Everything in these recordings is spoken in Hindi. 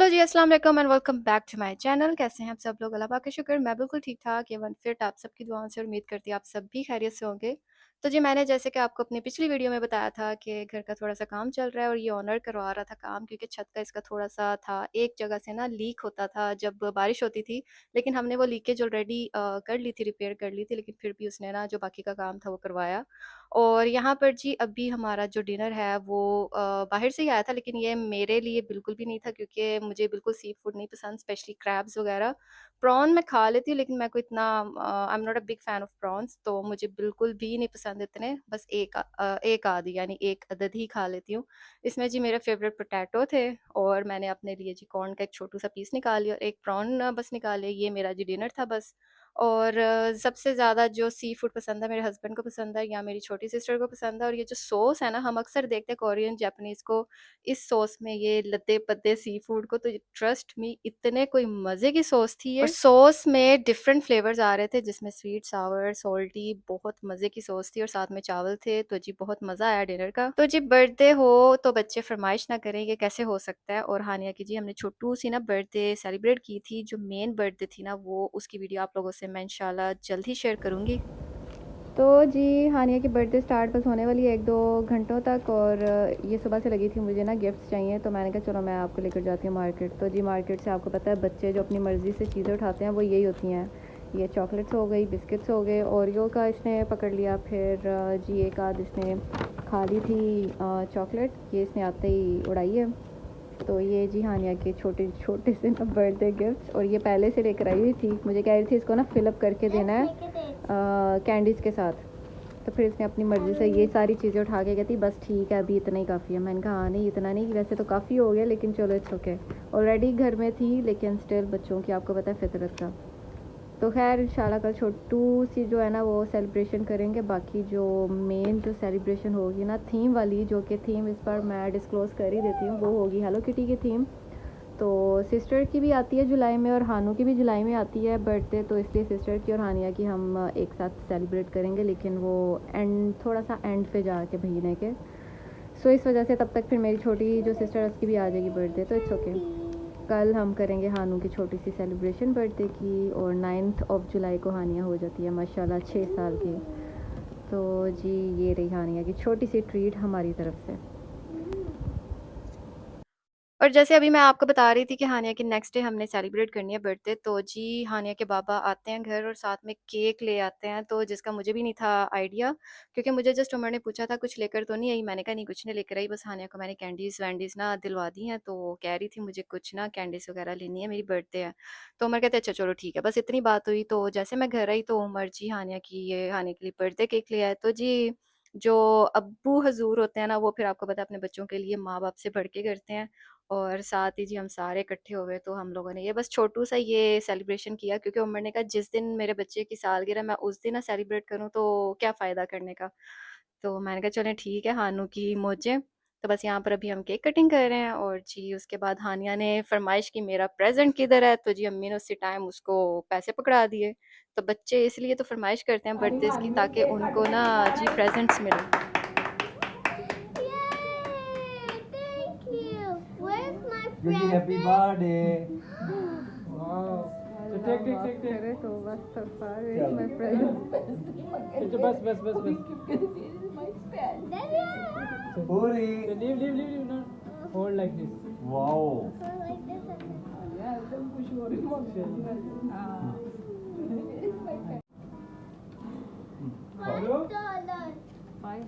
हेलो जी, अस्सलाम वालेकुम and welcome back to my channel. कैसे हैं आप सब लोग? अल्लाह पाक का शुक्र, मैं बिल्कुल ठीक-ठाक एवन फिट। आप सबकी दुआओं से उम्मीद करती हूँ आप सब भी खैरियत से होंगे। तो जी, मैंने जैसे कि आपको अपनी पिछली वीडियो में बताया था कि घर का थोड़ा-सा काम चल रहा है और ये ओनर करवा रहा था काम, क्योंकि छत का इसका थोड़ा-सा था, एक जगह से ना लीक होता था जब बारिश होती थी। लेकिन हमने वो लीकेज ऑलरेडी कर ली थी, रिपेयर कर ली थी, लेकिन फिर भी उसने ना जो बाकी का काम था वो करवाया। और यहाँ पर जी अभी हमारा जो डिनर है वो बाहर से ही आया था, लेकिन ये मेरे लिए बिल्कुल भी नहीं था, क्योंकि मुझे बिल्कुल सी फूड नहीं पसंद, स्पेशली क्रैब्स वगैरह। प्रॉन मैं खा लेती हूँ, लेकिन मैं को इतना I am not a big fan of prawns, तो मुझे बिल्कुल भी नहीं पसंद इतने। बस एक आधी यानी एक अदद ही खा लेती हूँ। इसमें जी मेरे फेवरेट पोटैटो थे, और मैंने अपने लिए जी कॉर्न का एक छोटू सा पीस निकाल लिया और एक प्रॉन बस निकाले। ये मेरा जी डिनर था बस। और सबसे ज़्यादा जो सी फूड पसंद है मेरे हस्बैंड को पसंद है, या मेरी छोटी सिस्टर को पसंद है। और ये जो सॉस है ना, हम अक्सर देखते हैं कोरियन जापानीज़ को इस सॉस में, ये लद्दे-पद्दे सी फूड को, तो ट्रस्ट मी इतने कोई मज़े की सॉस थी ये। और सॉस में डिफरेंट फ्लेवर्स आ रहे थे, जिसमें स्वीट, सावर, सॉल्टी, बहुत मज़े की सॉस थी, और साथ में चावल थे। तो जी बहुत मज़ा आया डिनर का। तो जी बर्थडे हो तो बच्चे फरमाइश ना करें, ये कैसे हो सकता है। और हानिया की जी हमने छोटू सी ना बर्थडे सेलिब्रेट की थी। जो मेन बर्थडे थी ना, वो उसकी वीडियो आप लोगों से मैं इंशाल्लाह जल्द ही शेयर करूँगी। तो जी हानिया की बर्थडे स्टार्ट बस होने वाली है 1-2 घंटों तक। और ये सुबह से लगी थी, मुझे ना गिफ्ट्स चाहिए, तो मैंने कहा चलो मैं आपको लेकर जाती हूँ मार्केट। तो जी मार्केट से आपको पता है बच्चे जो अपनी मर्ज़ी से चीज़ें उठाते हैं वो यही होती हैं। ये चॉकलेट्स हो गई, बिस्किट्स हो गए, ओरियो का इसने पकड़ लिया। फिर जी एक आध इसने खा ली थी चॉकलेट, ये इसने आते ही उड़ाई है। तो ये जी हानिया के छोटे छोटे से ना बर्थडे गिफ्ट्स, और ये पहले से लेकर आई हुई थी। मुझे कह रही थी इसको ना फिलअप करके देना है कैंडीज़ के साथ। तो फिर इसने अपनी मर्ज़ी से ये सारी चीज़ें उठा के कहती बस ठीक है अभी इतना ही काफ़ी है। मैंने कहा हाँ नहीं इतना नहीं, वैसे तो काफ़ी हो गया, लेकिन चलो इट्स ओके। ऑलरेडी घर में थी, लेकिन स्टिल बच्चों की आपको पता है फितरत का। तो खैर इंशाल्लाह कल छोटू सी जो है ना वो सेलिब्रेशन करेंगे। बाकी जो मेन जो सेलिब्रेशन होगी ना थीम वाली, जो कि थीम इस बार मैं डिस्क्लोज़ कर ही देती हूँ, वो होगी हेलो किटी की थीम। तो सिस्टर की भी आती है जुलाई में, और हानू की भी जुलाई में आती है बर्थडे, तो इसलिए सिस्टर की और हानिया की हम एक साथ सेलिब्रेट करेंगे, लेकिन वो एंड थोड़ा सा एंड पे जाके महीने के। सो इस वजह से तब तक फिर मेरी छोटी जो सिस्टर है उसकी भी आ जाएगी बर्थडे, तो इट्स ओके। कल हम करेंगे हानू की छोटी सी सेलिब्रेशन बर्थडे की, और 9th ऑफ जुलाई को हानिया हो जाती है माशाल्लाह 6 साल की। तो जी ये रही हानिया की छोटी सी ट्रीट हमारी तरफ से। और जैसे अभी मैं आपको बता रही थी कि हानिया की नेक्स्ट डे हमने सेलिब्रेट करनी है बर्थडे, तो जी हानिया के बाबा आते हैं घर और साथ में केक ले आते हैं, तो जिसका मुझे भी नहीं था आइडिया, क्योंकि मुझे जस्ट उमर ने पूछा था कुछ लेकर तो नहीं आई। मैंने कहा नहीं कुछ नहीं लेकर आई, बस हानिया को मैंने कैंडीज़ वैंडीज़ ना दिलवा दी हैं, तो वो कह रही थी मुझे कुछ ना कैंडीज़ वगैरह लेनी है, मेरी बर्थडे है। तो उमर कहते अच्छा चलो ठीक है, बस इतनी बात हुई। तो जैसे मैं घर आई तो उमर जी हानिया की ये हानिया के लिए बर्थडे केक ले आए। तो जी जो अब्बू हजूर होते हैं ना, वो फिर आपको पता है अपने बच्चों के लिए माँ बाप से बढ़ के करते हैं। और साथ ही जी हम सारे इकट्ठे हुए, तो हम लोगों ने ये बस छोटू सा ये सेलिब्रेशन किया, क्योंकि उमर ने कहा जिस दिन मेरे बच्चे की सालगिरह मैं उस दिन ना सेलिब्रेट करूँ तो क्या फ़ायदा करने का। तो मैंने कहा चलें ठीक है, हानू की मौजें। तो बस यहाँ पर अभी हम केक कटिंग कर रहे हैं, और जी उसके बाद हानिया ने फरमाइश की मेरा प्रेजेंट किधर है, तो जी अम्मी ने उसी टाइम उसको पैसे पकड़ा दिए। तो बच्चे इसलिए तो फरमाइश करते हैं बर्थडेज की, ताकि उनको ना जी प्रेजेंट्स मिले। Judy, happy birthday. Wow. So take. करे तो बस तो far is चल। my friend. चल बस. पूरी। So leave. No. Hold like this. Wow. Hello? $5.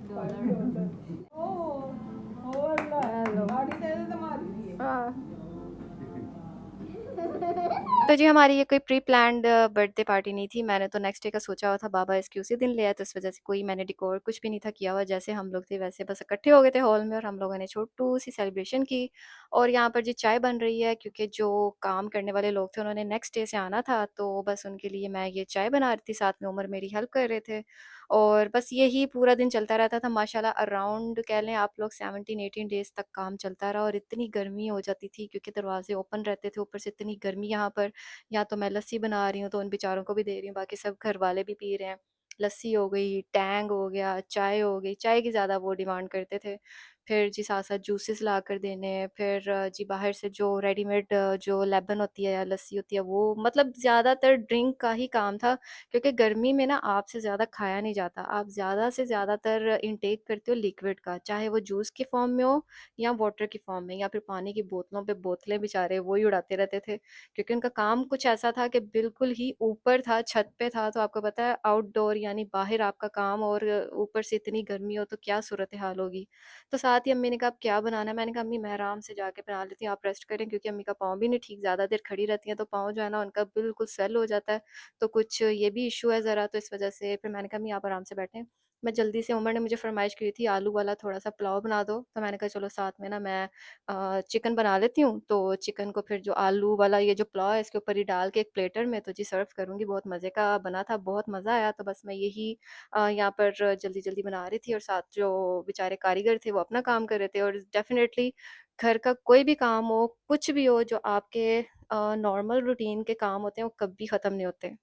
Hello. हाँ। तो जी हमारी ये कोई प्री प्लान्ड बर्थडे पार्टी नहीं थी। मैंने तो नेक्स्ट डे का सोचा हुआ था, बाबा इसके उसी दिन ले आए, तो इस वजह से कोई मैंने डेकोर कुछ भी नहीं था किया हुआ। जैसे हम लोग थे वैसे बस इकट्ठे हो गए थे हॉल में, और हम लोगों ने छोटू सी सेलिब्रेशन की। और यहाँ पर जी चाय बन रही है, क्योंकि जो काम करने वाले लोग थे उन्होंने नेक्स्ट डे से आना था, तो बस उनके लिए मैं ये चाय बना रही थी, साथ में उमर मेरी हेल्प कर रहे थे। और बस यही पूरा दिन चलता रहता था माशाल्लाह। अराउंड कह लें आप लोग 17-18 डेज़ तक काम चलता रहा, और इतनी गर्मी हो जाती थी क्योंकि दरवाजे ओपन रहते थे, ऊपर से इतनी गर्मी यहाँ पर। या तो मैं लस्सी बना रही हूँ तो उन बेचारों को भी दे रही हूँ, बाकी सब घर वाले भी पी रहे हैं। लस्सी हो गई, टैंग हो गया, चाय हो गई, चाय की ज़्यादा वो डिमांड करते थे। फिर जी साथ-साथ जूसेस ला कर देने, फिर जी बाहर से जो रेडीमेड जो लेमन होती है या लस्सी होती है वो, मतलब ज़्यादातर ड्रिंक का ही काम था, क्योंकि गर्मी में ना आपसे ज़्यादा खाया नहीं जाता। आप ज़्यादा से ज़्यादातर इनटेक करते हो लिक्विड का, चाहे वो जूस के फॉर्म में हो या वाटर की फॉर्म में, या फिर पानी की बोतलों पे बोतलें बेचारे वही उड़ाते रहते थे, क्योंकि उनका काम कुछ ऐसा था कि बिल्कुल ही ऊपर था, छत पे था, तो आपको पता है आउटडोर यानी बाहर आपका काम, और ऊपर से इतनी गर्मी हो तो क्या सूरत हाल होगी। तो साथ ही अम्मी ने कहा अब क्या बनाना है? मैंने कहा अम्मी मैं आराम से जाके बना लेती हूँ, आप रेस्ट करें, क्योंकि अम्मी का पाँव भी नहीं ठीक, ज़्यादा देर खड़ी रहती हैं तो पाँव जो है ना उनका बिल्कुल स्वेल हो जाता है, तो कुछ ये भी इशू है ज़रा, तो इस वजह से फिर मैंने कहा अम्मी आप आराम से बैठें। मैं जल्दी से, उमर ने मुझे फरमाइश की थी आलू वाला थोड़ा सा पुलाव बना दो, तो मैंने कहा चलो साथ में ना मैं चिकन बना लेती हूँ, तो चिकन को फिर जो आलू वाला ये जो पुलाव है इसके ऊपर ही डाल के एक प्लेटर में तो जी सर्व करूँगी। बहुत मज़े का बना था, बहुत मज़ा आया, तो बस मैं यही यहाँ पर जल्दी-जल्दी बना रही थी, और साथ जो बेचारे कारीगर थे वो अपना काम कर रहे थे, और डेफ़िनेटली घर का कोई भी काम हो, कुछ भी हो, जो आपके नॉर्मल रूटीन के काम होते हैं वो कभी ख़त्म नहीं होते।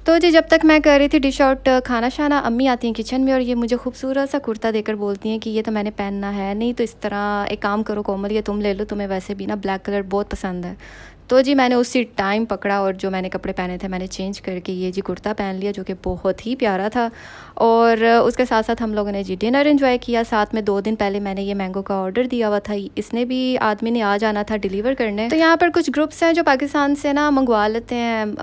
तो जी जब तक मैं कर रही थी डिश आउट खाना-शाना, अम्मी आती हैं किचन में और ये मुझे खूबसूरत सा कुर्ता देकर बोलती हैं कि ये तो मैंने पहनना है, नहीं तो इस तरह एक काम करो कोमल, ये तुम ले लो, तुम्हें वैसे भी ना ब्लैक कलर बहुत पसंद है। तो जी मैंने उसी टाइम पकड़ा और जो मैंने कपड़े पहने थे मैंने चेंज करके ये जी कुर्ता पहन लिया, जो कि बहुत ही प्यारा था। और उसके साथ-साथ हम लोगों ने जी डिनर एन्जॉय किया। साथ में 2 दिन पहले मैंने ये मैंगो का ऑर्डर दिया हुआ था, इसने भी आदमी ने आ जाना था डिलीवर करने। तो यहाँ पर कुछ ग्रुप्स हैं जो पाकिस्तान से ना मंगवा लेते हैं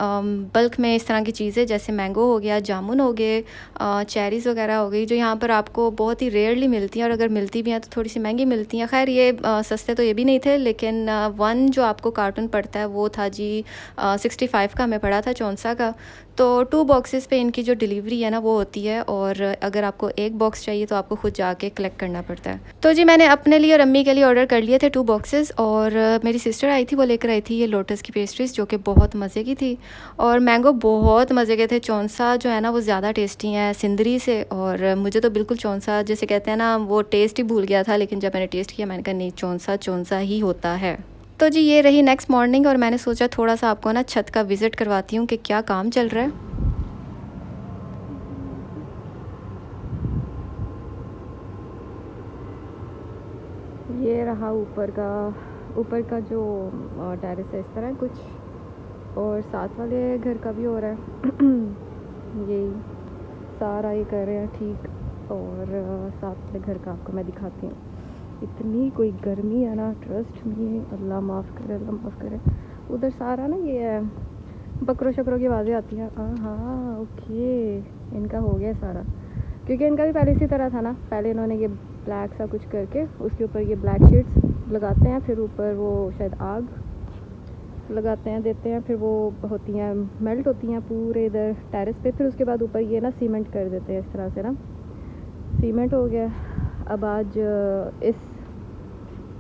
बल्क में इस तरह की चीज़ें, जैसे मैंगो हो गया, जामुन हो गए, चेरीज़ वगैरह हो गई, जो यहाँ पर आपको बहुत ही रेयरली मिलती हैं, और अगर मिलती भी हैं तो थोड़ी सी महंगी मिलती हैं। खैर ये सस्ते तो ये भी नहीं थे, लेकिन वन जो आपको कार्टून पड़ता है वो था जी 65 का हमें पड़ा था, 64 का। तो 2 बॉक्सेस पे इनकी जो डिलीवरी है ना वो होती है, और अगर आपको 1 बॉक्स चाहिए तो आपको खुद जाके कलेक्ट करना पड़ता है। तो जी मैंने अपने लिए और अम्मी के लिए ऑर्डर कर लिए थे 2 बॉक्सेस, और मेरी सिस्टर आई थी, वो लेकर आई थी ये लोटस की पेस्ट्रीज़, जो कि बहुत मज़े की थी, और मैंगो बहुत मज़े के थे। चौंसा जो है ना वो ज़्यादा टेस्टी है सिंदरी से, और मुझे तो बिल्कुल चौंसा जैसे कहते हैं ना वो टेस्ट ही भूल गया था, लेकिन जब मैंने टेस्ट किया मैंने कहा नहीं, चौंसा चौंसा ही होता है। तो जी ये रही नेक्स्ट मॉर्निंग, और मैंने सोचा थोड़ा सा आपको ना छत का विज़िट करवाती हूँ कि क्या काम चल रहा है। ये रहा ऊपर का जो टेरेस है, इस तरह कुछ, और साथ वाले घर का भी हो रहा है यही सारा ये कर रहे हैं ठीक, और साथ वाले घर का आपको मैं दिखाती हूँ। इतनी कोई गर्मी है ना, ट्रस्ट मी, अल्लाह माफ़ करे, अल्लाह माफ़ करे। उधर सारा ना ये है, बकरों शकरों की आवाज़ें आती हैं। हाँ ओके, इनका हो गया सारा, क्योंकि इनका भी पहले इसी तरह था ना, पहले इन्होंने ये ब्लैक सा कुछ करके उसके ऊपर ये ब्लैक शीट्स लगाते हैं, फिर ऊपर वो शायद आग लगाते हैं, देते हैं, फिर वो होती हैं मेल्ट होती हैं पूरे इधर टेरेस पे, फिर उसके बाद ऊपर ये ना सीमेंट कर देते हैं, इस तरह से ना सीमेंट हो गया। अब आज इस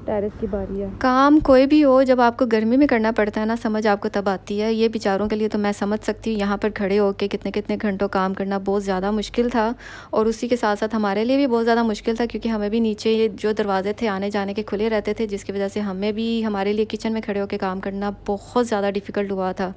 टेरेस की बारी है। काम कोई भी हो, जब आपको गर्मी में करना पड़ता है ना, समझ आपको तब आती है। ये बेचारों के लिए तो मैं समझ सकती हूँ, यहाँ पर खड़े होकर कितने कितने घंटों काम करना बहुत ज़्यादा मुश्किल था, और उसी के साथ साथ हमारे लिए भी बहुत ज़्यादा मुश्किल था, क्योंकि हमें भी नीचे ये जो दरवाजे थे आने जाने के खुले रहते थे, जिसकी वजह से हमें भी हमारे लिए किचन में खड़े होकर काम करना बहुत ज़्यादा डिफ़िकल्ट हुआ था।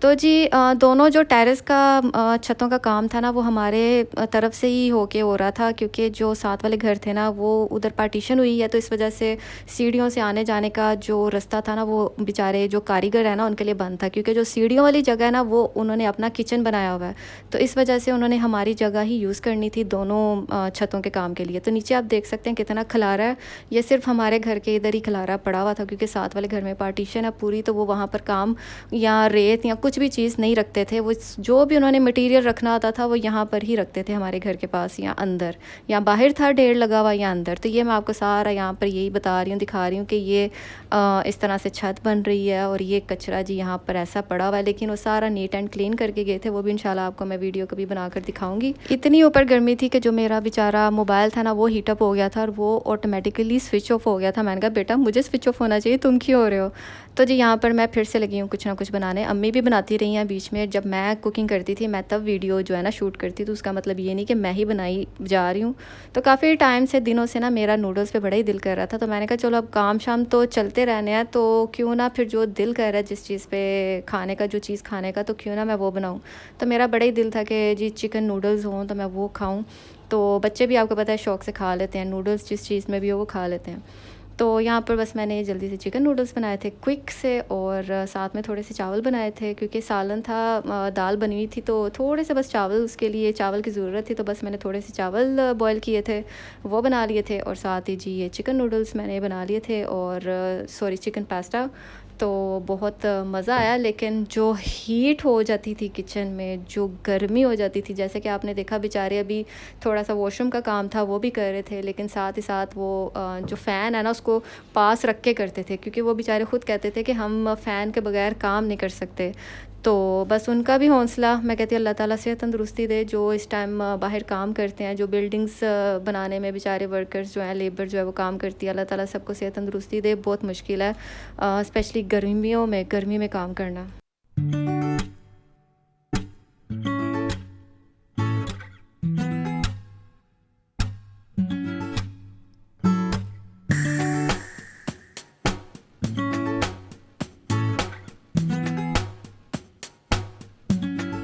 तो जी दोनों जो टेरेस का छतों का काम था ना वो हमारे तरफ से ही होके हो रहा था, क्योंकि जो साथ वाले घर थे ना वो उधर पार्टीशन हुई है, तो इस वजह से सीढ़ियों से आने जाने का जो रास्ता था ना वो बेचारे जो कारीगर है ना उनके लिए बंद था, क्योंकि जो सीढ़ियों वाली जगह है ना वो उन्होंने अपना किचन बनाया हुआ है, तो इस वजह से उन्होंने हमारी जगह ही यूज़ करनी थी दोनों छतों के काम के लिए। तो नीचे आप देख सकते हैं कितना खलारा है, ये सिर्फ हमारे घर के इधर ही खलारा पड़ा हुआ था, क्योंकि साथ वाले घर में पार्टीशन है पूरी, तो वो वहाँ पर काम या रेत या कुछ कुछ भी चीज़ नहीं रखते थे। वो जो भी उन्होंने मटेरियल रखना आता था वो यहाँ पर ही रखते थे, हमारे घर के पास या अंदर, या बाहर था ढेर लगा हुआ या अंदर। तो ये मैं आपको सारा यहाँ पर यही बता रही हूँ, दिखा रही हूँ कि ये इस तरह से छत बन रही है और ये कचरा जी यहाँ पर ऐसा पड़ा हुआ है। लेकिन वो सारा नीट एंड क्लीन करके गए थे, वो भी इंशाल्लाह आपको मैं वीडियो कभी बनाकर दिखाऊंगी। इतनी ऊपर गर्मी थी कि जो मेरा बेचारा मोबाइल था ना वो हीटअप हो गया था और वो ऑटोमेटिकली स्विच ऑफ हो गया था। मैंने कहा बेटा मुझे स्विच ऑफ होना चाहिए, तुम क्यों हो रहे हो। तो जी यहाँ पर मैं फिर से लगी हूँ कुछ ना कुछ बनाने। अम्मी भी बनाती रही हैं बीच में, जब मैं कुकिंग करती थी मैं तब वीडियो जो है ना शूट करती, तो उसका मतलब ये नहीं कि मैं ही बनाई जा रही हूँ। तो काफ़ी टाइम से, दिनों से ना मेरा नूडल्स पे बड़ा ही दिल कर रहा था, तो मैंने कहा चलो अब काम शाम तो चलते रहने हैं, तो क्यों ना फिर जो दिल कर रहा है जिस चीज़ पे खाने का, जो चीज़ खाने का, तो क्यों ना मैं वो बनाऊँ। तो मेरा बड़ा ही दिल था कि जी चिकन नूडल्स हों तो मैं वो खाऊँ। तो बच्चे भी आपको पता है शौक़ से खा लेते हैं नूडल्स, जिस चीज़ में भी हो वो खा लेते हैं। तो यहाँ पर बस मैंने जल्दी से चिकन नूडल्स बनाए थे क्विक से, और साथ में थोड़े से चावल बनाए थे क्योंकि सालन था, दाल बनी हुई थी, तो थोड़े से बस चावल, उसके लिए चावल की ज़रूरत थी, तो बस मैंने थोड़े से चावल बॉयल किए थे, वो बना लिए थे। और साथ ही जी ये चिकन नूडल्स मैंने बना लिए थे, और सॉरी चिकन पास्ता। तो बहुत मज़ा आया। लेकिन जो हीट हो जाती थी किचन में, जो गर्मी हो जाती थी, जैसे कि आपने देखा बेचारे अभी थोड़ा सा वॉशरूम का काम था वो भी कर रहे थे, लेकिन साथ ही साथ वो जो फ़ैन है ना उसको पास रख के करते थे, क्योंकि वो बेचारे ख़ुद कहते थे कि हम फ़ैन के बगैर काम नहीं कर सकते। तो बस उनका भी हौसला, मैं कहती हूँ अल्लाह ताला सेहत तंदुरुस्ती दे, जो इस टाइम बाहर काम करते हैं, जो बिल्डिंग्स बनाने में बेचारे वर्कर्स जो हैं, लेबर जो है वो काम करती है। अल्लाह ताला सबको सेहत तंदुरुस्ती दे। बहुत मुश्किल है स्पेशली गर्मियों में, गर्मी में काम करना।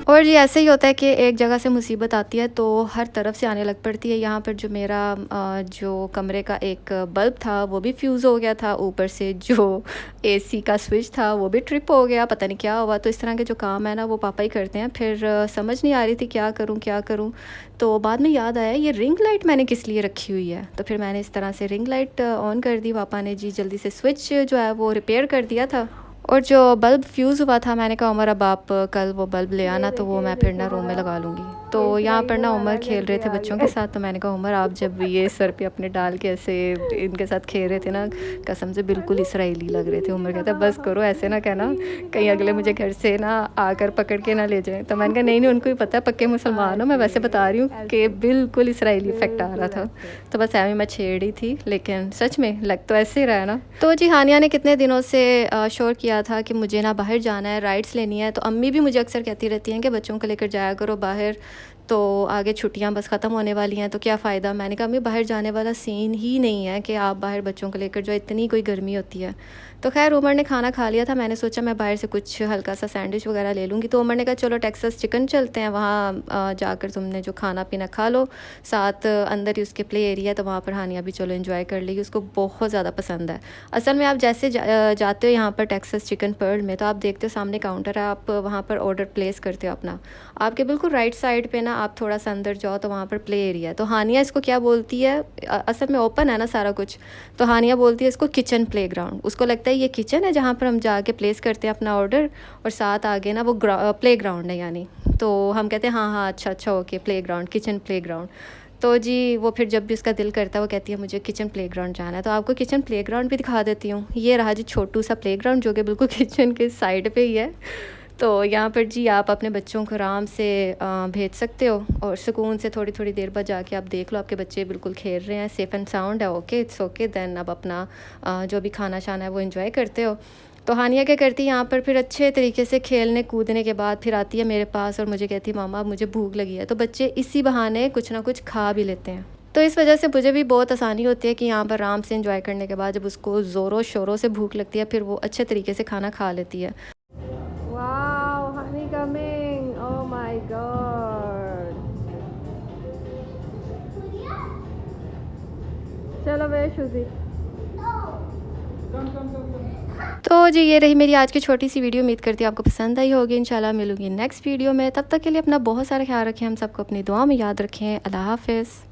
और ये ऐसे ही होता है कि एक जगह से मुसीबत आती है तो हर तरफ से आने लग पड़ती है। यहाँ पर जो मेरा जो कमरे का एक बल्ब था वो भी फ्यूज़ हो गया था, ऊपर से जो एसी का स्विच था वो भी ट्रिप हो गया, पता नहीं क्या हुआ। तो इस तरह के जो काम है ना वो पापा ही करते हैं। फिर समझ नहीं आ रही थी क्या करूँ क्या करूँ। तो बाद में याद आया ये रिंग लाइट मैंने किस लिए रखी हुई है, तो फिर मैंने इस तरह से रिंग लाइट ऑन कर दी। पापा ने जी जल्दी से स्विच जो है वो रिपेयर कर दिया था। और जो बल्ब फ्यूज़ हुआ था, मैंने कहा उमर अब आप कल वो बल्ब ले आना, तो वो मैं फिर ना रूम में लगा लूँगी। तो यहाँ पर ना उमर खेल रहे थे बच्चों के साथ, तो मैंने कहा उमर आप जब ये सर पे अपने डाल के ऐसे इनके साथ खेल रहे थे ना, कसम से बिल्कुल इसराइली लग रहे थे। उमर कहता बस करो, ऐसे ना कहना कहीं अगले मुझे घर से ना आकर पकड़ के ना ले जाए। तो मैंने कहा नहीं नहीं, उनको भी पता है पक्के मुसलमान हो, मैं वैसे बता रही हूँ कि बिल्कुल इसराइली इफेक्ट आ रहा था। तो बस ऐਵੇਂ मैं छेड़ ही थी, लेकिन सच में लग तो ऐसे ही रहा ना। तो जी हानिया ने कितने दिनों से शोर किया था कि मुझे ना बाहर जाना है, राइड्स लेनी है। तो अम्मी भी मुझे अक्सर कहती रहती हैं कि बच्चों को लेकर जाया करो बाहर, तो आगे छुट्टियां बस ख़त्म होने वाली हैं तो क्या फ़ायदा। मैंने कहा अम्मी बाहर जाने वाला सीन ही नहीं है कि आप बाहर बच्चों को लेकर जो इतनी कोई गर्मी होती है। तो खैर उमर ने खाना खा लिया था, मैंने सोचा मैं बाहर से कुछ हल्का सा सैंडविच वगैरह ले लूँगी। तो उमर ने कहा चलो टेक्सास चिकन चलते हैं, वहाँ जाकर तुमने जो खाना पीना खा लो, साथ अंदर ही उसके प्ले एरिया है तो वहाँ पर हानिया भी चलो एंजॉय कर लेगी, उसको बहुत ज़्यादा पसंद है। असल में आप जैसे जाते हो यहाँ पर टेक्सास चिकन पर्ल में, तो आप देखते हो सामने काउंटर है, आप वहाँ पर ऑर्डर प्लेस करते हो अपना। आपके बिल्कुल राइट साइड पे ना आप थोड़ा सा अंदर जाओ तो वहाँ पर प्ले एरिया है। तो हानिया इसको क्या बोलती है, असल में ओपन है ना सारा कुछ, तो हानिया बोलती है इसको किचन प्ले ग्राउंड। उसको लगता है ये किचन है जहाँ पर हम जाके प्लेस करते हैं अपना ऑर्डर, और साथ आगे ना वो प्ले ग्राउंड है यानी। तो हम कहते हैं हाँ हाँ अच्छा अच्छा okay play ground, kitchen play ground. तो जी वो फिर जब भी उसका दिल करता है वो कहती है मुझे किचन प्लेग्राउंड जाना है। तो आपको किचन प्लेग्राउंड भी दिखा देती हूँ। ये रहा जी छोटू सा प्लेग्राउंड जो कि बिल्कुल किचन के साइड पे ही है। तो यहाँ पर जी आप अपने बच्चों को आराम से भेज सकते हो और सुकून से थोड़ी थोड़ी देर बाद जाके आप देख लो आपके बच्चे बिल्कुल खेल रहे हैं, सेफ़ एंड साउंड है, ओके इट्स ओके। देन अब अपना जो भी खाना शाना है वो एंजॉय करते हो। तो हानिया क्या करती है यहाँ पर, फिर अच्छे तरीके से खेलने कूदने के बाद फिर आती है मेरे पास और मुझे कहती है मामा मुझे भूख लगी है। तो बच्चे इसी बहाने कुछ ना कुछ खा भी लेते हैं। तो इस वजह से मुझे भी बहुत आसानी होती है कि यहाँ पर आराम से एंजॉय करने के बाद जब उसको ज़ोरों शोरों से भूख लगती है फिर वो अच्छे तरीके से खाना खा लेती है। Wow Honey coming, oh my God. चलो वे शुजी। तो जी ये रही मेरी आज की छोटी सी वीडियो। उम्मीद करती हूँ आपको पसंद आई होगी। इंशाल्लाह मिलूंगी नेक्स्ट वीडियो में, तब तक के लिए अपना बहुत सारा ख्याल रखें, हम सबको अपनी दुआ में याद रखें। अल्लाह हाफ़िज़।